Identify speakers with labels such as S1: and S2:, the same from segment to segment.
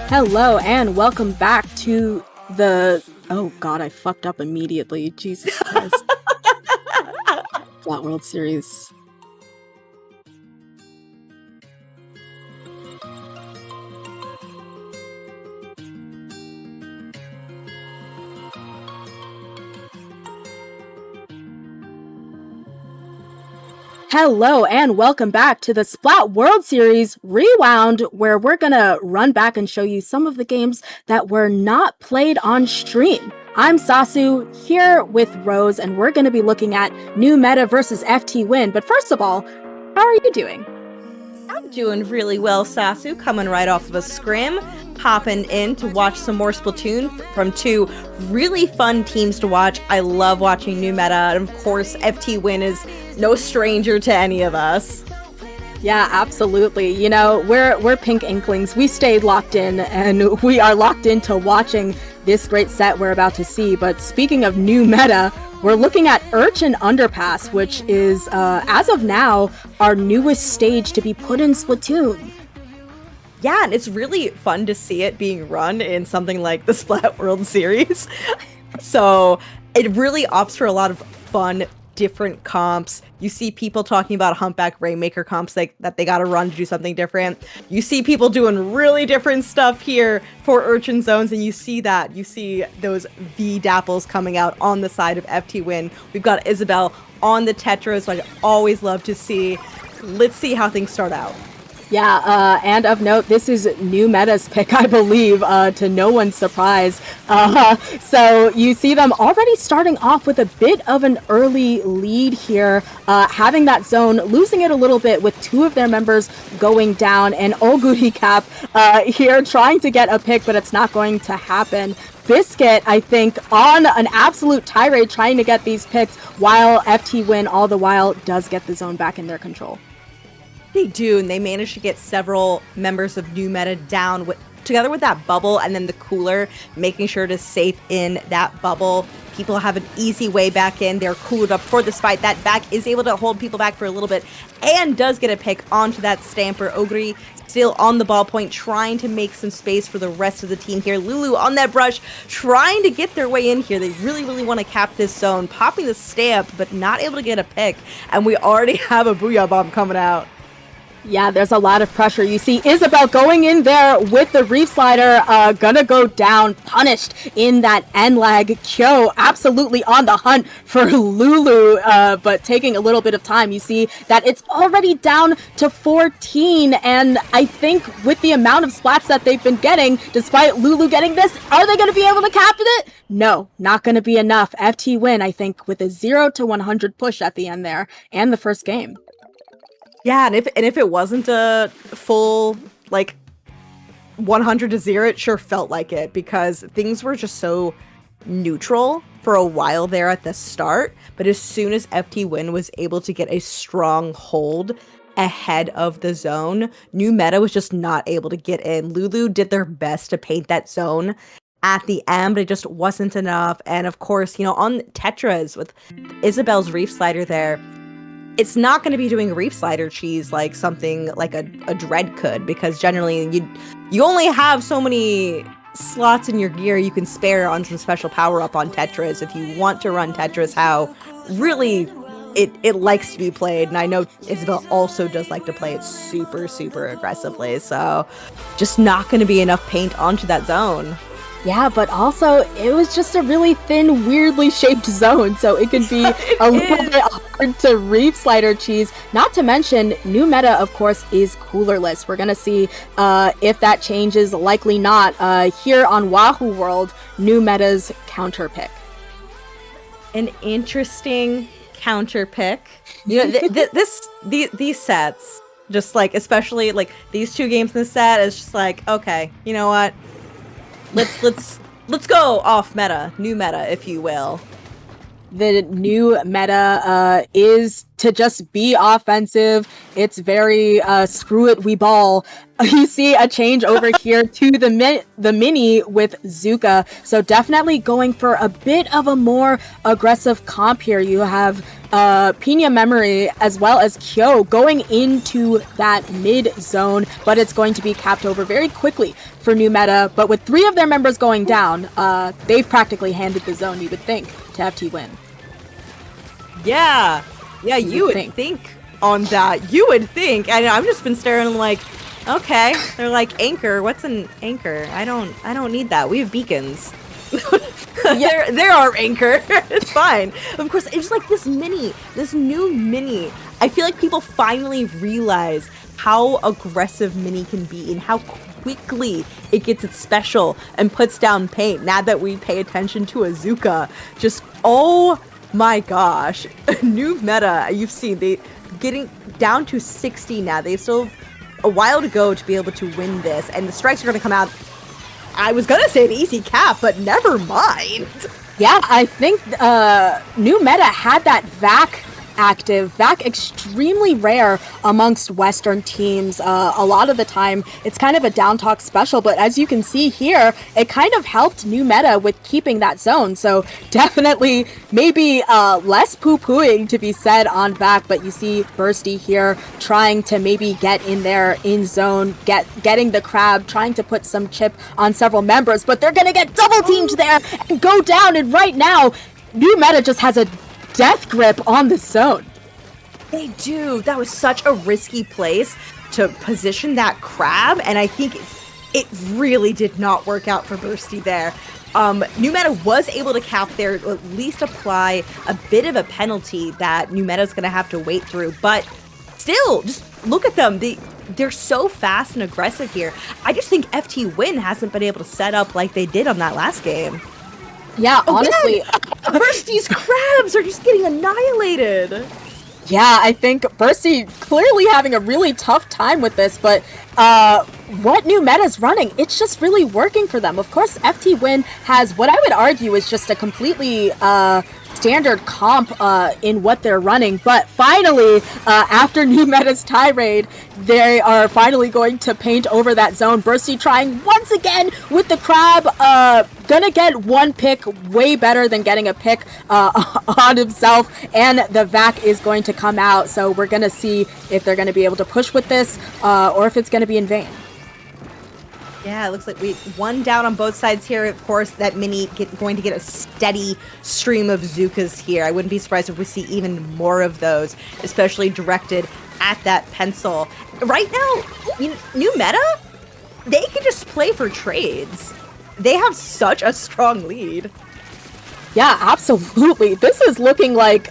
S1: Hello and welcome back to the... Oh god, I fucked up immediately. Jesus Christ. Splat World Series. Hello and welcome back to the Splat World Series REWOUND, where we're gonna run back and show you some of the games that were not played on stream. I'm Sasu, here with Rose, and we're gonna be looking at New Meta versus FTWin. But first of all, how are you doing?
S2: I'm doing really well, Sasu, coming right off of a scrim, popping in to watch some more Splatoon from two really fun teams to watch. I love watching New Meta, and of course, FTWin is no stranger to any of us.
S1: Yeah, absolutely. You know, we're pink Inklings. We stayed locked in, and we are locked into watching this great set we're about to see. But speaking of New Meta, we're looking at Urchin Underpass, which is, as of now, our newest stage to be put in Splatoon.
S2: Yeah, and it's really fun to see it being run in something like the Splat World Series. So it really opts for a lot of fun, different comps. You see people talking about Humpback Rainmaker comps that they gotta run to do something different. You see people doing really different stuff here for Urchin Zones, and you see those V-dapples coming out on the side of FTWin. We've got Isabelle on the Tetras, which I always love to see. Let's see how things start out.
S1: Yeah, and of note, this is New Meta's pick, I believe, to no one's surprise. So you see them already starting off with a bit of an early lead here, having that zone, losing it a little bit with two of their members going down, and Oguri Cap here trying to get a pick, but it's not going to happen. Biscuit, I think, on an absolute tirade trying to get these picks, while FTWin all the while does get the zone back in their control.
S2: They do, and they managed to get several members of New Meta down together with that bubble and then the cooler, making sure to safe in that bubble. People have an easy way back in. They're cooled up for the fight. That back is able to hold people back for a little bit and does get a pick onto that Stamper. Oguri still on the ballpoint, trying to make some space for the rest of the team here. Lulu on that brush, trying to get their way in here. They really, really want to cap this zone, popping the stamp, but not able to get a pick. And we already have a Booyah Bomb coming out.
S1: Yeah, there's a lot of pressure. You see Isabelle going in there with the Reef Slider, gonna go down, punished in that end lag. Kyo absolutely on the hunt for Lulu, but taking a little bit of time. You see that it's already down to 14, and I think with the amount of splats that they've been getting, despite Lulu getting this, are they gonna be able to cap it? No, not gonna be enough. FTWin, I think, with a 0 to 100 push at the end there, and the first game.
S2: Yeah, and if it wasn't a full, like, 100 to 0, it sure felt like it, because things were just so neutral for a while there at the start. But as soon as FTWin was able to get a strong hold ahead of the zone, New Meta was just not able to get in. Lulu did their best to paint that zone at the end, but it just wasn't enough. And of course, you know, on Tetras with Isabelle's Reef Slider there, it's not going to be doing Reef Slider cheese like something like a Dread could, because generally you only have so many slots in your gear you can spare on some special power-up on Tetras if you want to run Tetras how really it likes to be played. And I know Isabelle also does like to play it super, super aggressively, so just not going to be enough paint onto that zone.
S1: Yeah, but also, it was just a really thin, weirdly shaped zone, so it can be a little bit hard to Reef Slider cheese. Not to mention, New Meta, of course, is coolerless. We're gonna see if that changes, likely not. Here on Wahoo World, New Meta's counter pick.
S2: An interesting counter pick. You know, these sets, just like, especially like these two games in the set, is just like, okay, you know what? Let's go off meta, new meta, if you will.
S1: The new meta is to just be offensive. It's very screw it, we ball. You see a change over here to the mini with Zuka. So definitely going for a bit of a more aggressive comp here. You have Pina Memory as well as Kyo going into that mid zone, but it's going to be capped over very quickly for New Meta. But with 3 of their members going down, they've practically handed the zone, you would think, to FTWin.
S2: Yeah, you would think on that. You would think, and I've just been staring like, okay. They're like, anchor. What's an anchor? I don't need that. We have beacons. They're our anchor. It's fine. Of course, it's like this new mini. I feel like people finally realize how aggressive mini can be and how quickly it gets its special and puts down paint. Now that we pay attention to Azuka, just oh my gosh, new meta. You've seen they getting down to 60 now. They still have a while to go to be able to win this, and the strikes are going to come out. I was going to say an easy cap, but never mind.
S1: Yeah, I think new meta had that VAC active. VAC extremely rare amongst Western teams. A lot of the time, it's kind of a down talk special, but as you can see here, it kind of helped new meta with keeping that zone. So definitely maybe less poo-pooing to be said on VAC, but you see Bursty here trying to maybe get in there in zone, getting the crab, trying to put some chip on several members, but they're gonna get double teamed there and go down. And right now, new meta just has a death grip on the zone.
S2: They do. That was such a risky place to position that crab, and I think it really did not work out for Bursty there. New Meta was able to cap there, at least apply a bit of a penalty that New Meta's going to have to wait through, but still, just look at them. They're so fast and aggressive here. I just think FTWin hasn't been able to set up like they did on that last game.
S1: Yeah, honestly.
S2: Bursty's crabs are just getting annihilated.
S1: Yeah, I think Bursty clearly having a really tough time with this, but what new meta's running, it's just really working for them. Of course, FTWin has what I would argue is just a completely standard comp in what they're running, but finally, after new meta's tirade, they are finally going to paint over that zone. Bursty trying once again with the crab, gonna get one pick, way better than getting a pick on himself, and the VAC is going to come out, so we're gonna see if they're gonna be able to push with this, or if it's gonna be in vain.
S2: Yeah, it looks like we one down on both sides here. Of course, that mini going to get a steady stream of Zukas here. I wouldn't be surprised if we see even more of those, especially directed at that pencil. Right now, new meta, they can just play for trades. They have such a strong lead.
S1: Yeah, absolutely. This is looking like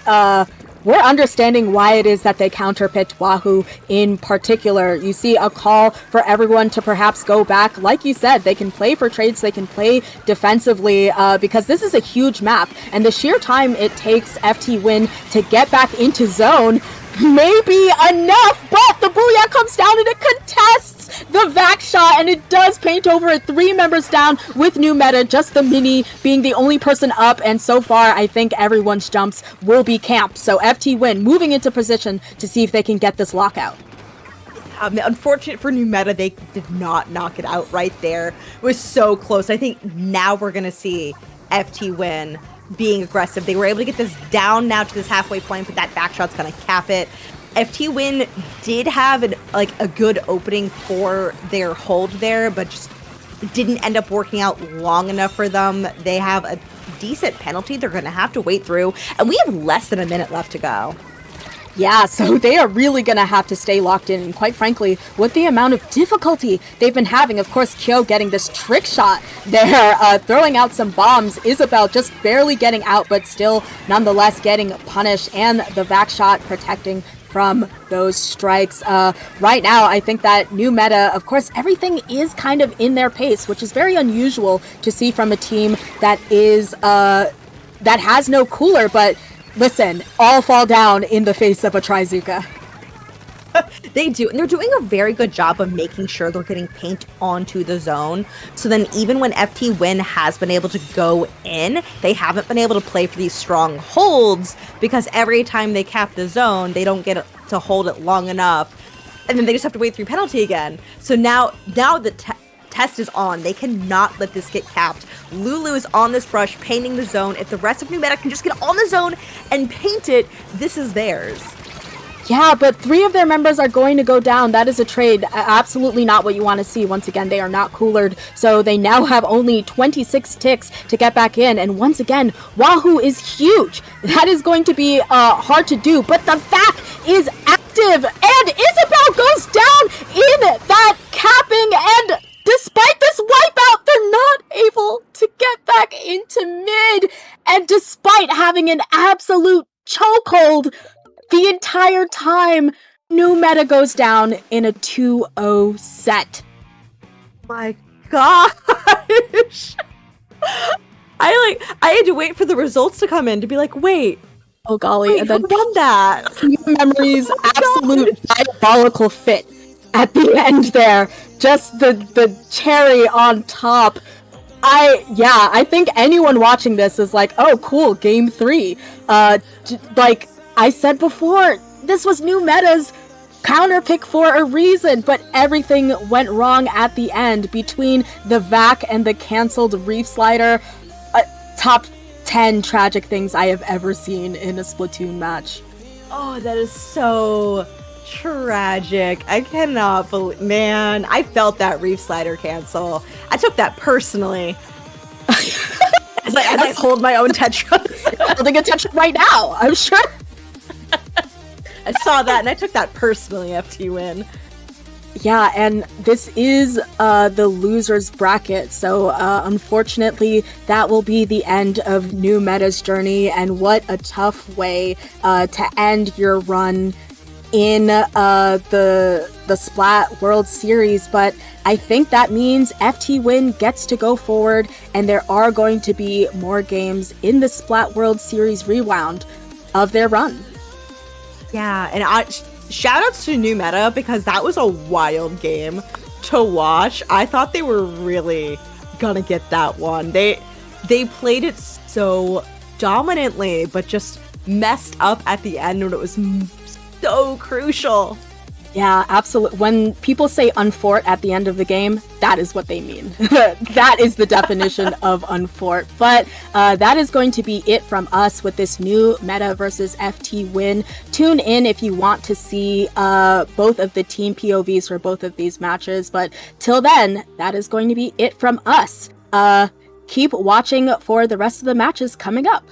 S1: we're understanding why it is that they counterpicked Wahoo in particular. You see a call for everyone to perhaps go back. Like you said, they can play for trades, they can play defensively, because this is a huge map, and the sheer time it takes FTWin to get back into zone may be enough, but the Booyah comes down and it contests the VAC shot, and it does paint over it. 3 members down with new meta, just the mini being the only person up, and so far I think everyone's jumps will be camped. So FTWin moving into position to see if they can get this lockout.
S2: Unfortunate for new meta, they did not knock it out right there. It was so close. I think now we're going to see FTWin being aggressive. They were able to get this down now to this halfway point, but that back shot's gonna cap it. FTWin did have a good opening for their hold there, but just didn't end up working out long enough for them. They have a decent penalty they're gonna have to wait through, and we have less than a minute left to go.
S1: Yeah, so they are really going to have to stay locked in, and quite frankly, with the amount of difficulty they've been having, of course, Kyo getting this trick shot there, throwing out some bombs, Isabel just barely getting out, but still nonetheless getting punished, and the VAC shot protecting from those strikes. Right now, I think that new meta, of course, everything is kind of in their pace, which is very unusual to see from a team that is, that has no cooler, but listen, all fall down in the face of a Trizuka.
S2: They do, and they're doing a very good job of making sure they're getting paint onto the zone. So then even when FTWin has been able to go in, they haven't been able to play for these strong holds because every time they cap the zone, they don't get to hold it long enough. And then they just have to wait through penalty again. So now the test is on. They cannot let this get capped. Lulu is on this brush, painting the zone. If the rest of New Meta can just get on the zone and paint it, this is theirs.
S1: Yeah, but 3 of their members are going to go down. That is a trade. Absolutely not what you want to see. Once again, they are not coolered, so they now have only 26 ticks to get back in. And once again, Wahoo is huge. That is going to be hard to do, but the vac is active, and Isabel goes down in that capping, and despite this wipeout, they're not able to get back into mid. And despite having an absolute chokehold the entire time, New Meta goes down in a 2-0 set.
S2: My gosh. I had to wait for the results to come in to be like, wait.
S1: Oh golly,
S2: wait,
S1: and then
S2: who won that?
S1: Memories, absolute diabolical fit at the end there. Just the cherry on top. I think anyone watching this is like, oh cool, game 3. Like I said before, this was New Meta's counter pick for a reason, but everything went wrong at the end between the vac and the cancelled reef slider. Top 10 tragic things I have ever seen in a Splatoon match.
S2: Oh, that is so tragic. I cannot believe, man, I felt that reef slider cancel. I took that personally. as I hold my own Tetris.
S1: I'm holding a Tetris right now, I'm sure.
S2: I saw that and I took that personally, FTWin.
S1: Yeah, and this is the losers bracket, so unfortunately that will be the end of New Meta's journey, and what a tough way to end your run in the Splat World Series. But I think that means FTWin gets to go forward, and there are going to be more games in the Splat World Series rewound of their run.
S2: Yeah, and shout outs to New Meta, because that was a wild game to watch. I thought they were really gonna get that one. They played it so dominantly, but just messed up at the end when it was so crucial.
S1: Yeah, absolutely. When people say unfort at the end of the game, that is what they mean. That is the definition of unfort. But that is going to be it from us with this New Meta versus FTWin. Tune in if you want to see both of the team POVs for both of these matches. But till then, that is going to be it from us. Keep watching for the rest of the matches coming up.